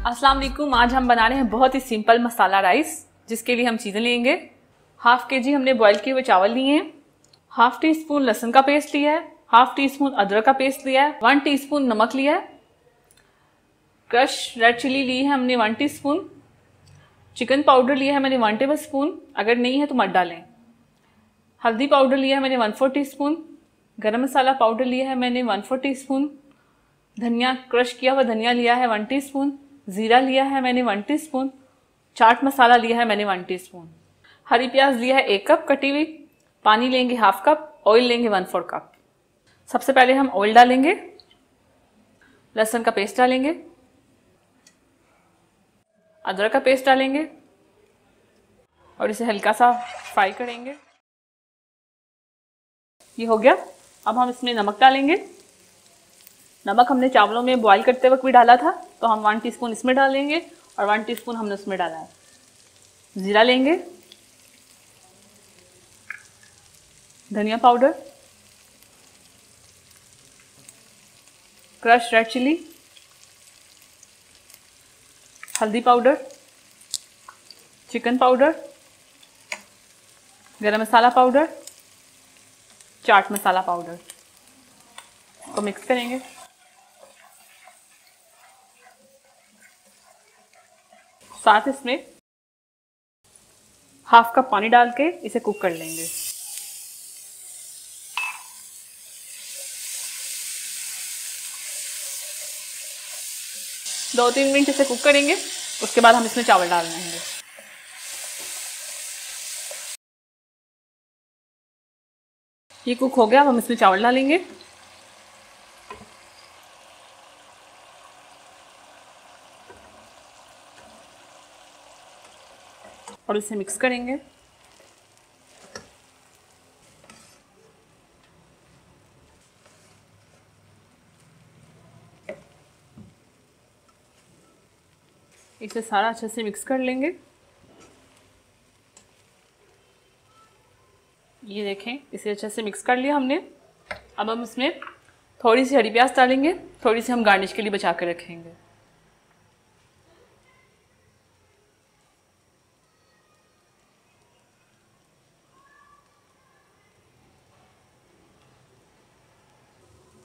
अस्सलाम वालेकुम। आज हम बना रहे हैं बहुत ही सिंपल मसाला राइस, जिसके लिए हम चीज़ें लेंगे। हाफ केजी हमने बॉईल किए हुए चावल लिए हैं, हाफ टी स्पून लहसुन का पेस्ट लिया है, हाफ टी स्पून अदरक का पेस्ट लिया है, 1 टीस्पून नमक लिया है, क्रश रेड चिली ली है हमने 1 टीस्पून, चिकन पाउडर लिया है मैंने 1 टेबल स्पून, अगर नहीं है तो मत डालें। हल्दी पाउडर लिया है मैंने 1/4 टीस्पून, गरम मसाला पाउडर लिया है मैंने 1/4 टीस्पून, धनिया क्रश किया हुआ धनिया लिया है 1 टीस्पून, ज़ीरा लिया है मैंने 1 टीस्पून, चाट मसाला लिया है मैंने 1 टीस्पून, हरी प्याज लिया है 1 कप कटी हुई, पानी लेंगे हाफ कप, ऑयल लेंगे 1/4 कप। सबसे पहले हम ऑयल डालेंगे, लहसुन का पेस्ट डालेंगे, अदरक का पेस्ट डालेंगे और इसे हल्का सा फ्राई करेंगे। ये हो गया। अब हम इसमें नमक डालेंगे। नमक हमने चावलों में बॉईल करते वक्त भी डाला था, तो हम 1 टीस्पून इसमें डालेंगे और 1 टीस्पून हमने उसमें डाला है। जीरा लेंगे, धनिया पाउडर, क्रश रेड चिली, हल्दी पाउडर, चिकन पाउडर, गरम मसाला पाउडर, चाट मसाला पाउडर को मिक्स करेंगे। साथ इसमें हाफ कप पानी डाल के इसे कुक कर लेंगे। दो 3 मिनट इसे कुक करेंगे, उसके बाद हम इसमें चावल डाल देंगे। ये कुक हो गया, अब हम इसमें चावल डालेंगे। और इसे मिक्स करेंगे। इसे सारा अच्छे से मिक्स कर लेंगे। ये देखें, इसे अच्छे से मिक्स कर लिया हमने। अब हम इसमें थोड़ी सी हरी प्याज डालेंगे, थोड़ी सी हम गार्निश के लिए बचा कर रखेंगे।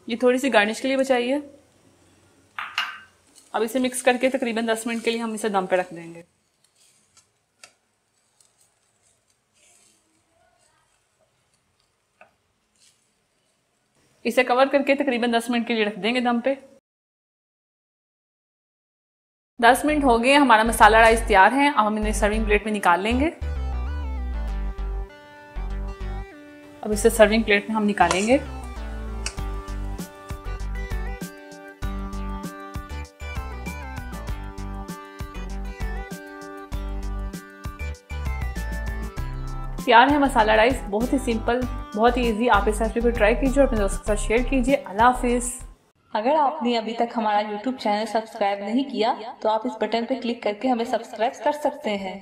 ये थोड़ी सी गार्निश के लिए बचाई है। अब इसे मिक्स करके तकरीबन 10 मिनट के लिए हम इसे दम पे रख देंगे। इसे कवर करके तकरीबन 10 मिनट के लिए रख देंगे दम पे। 10 मिनट हो गए, हमारा मसाला राइस तैयार है। अब हम इन्हें सर्विंग प्लेट में निकाल लेंगे। अब इसे सर्विंग प्लेट में हम निकालेंगे। तैयार है मसाला राइस, बहुत ही सिंपल, बहुत ही इजी। आप इस रेसिपी को ट्राई कीजिए और अपने दोस्तों के साथ शेयर कीजिए। अल्लाह हाफिज़। अगर आपने अभी तक हमारा YouTube चैनल सब्सक्राइब नहीं किया तो आप इस बटन पर क्लिक करके हमें सब्सक्राइब कर सकते हैं।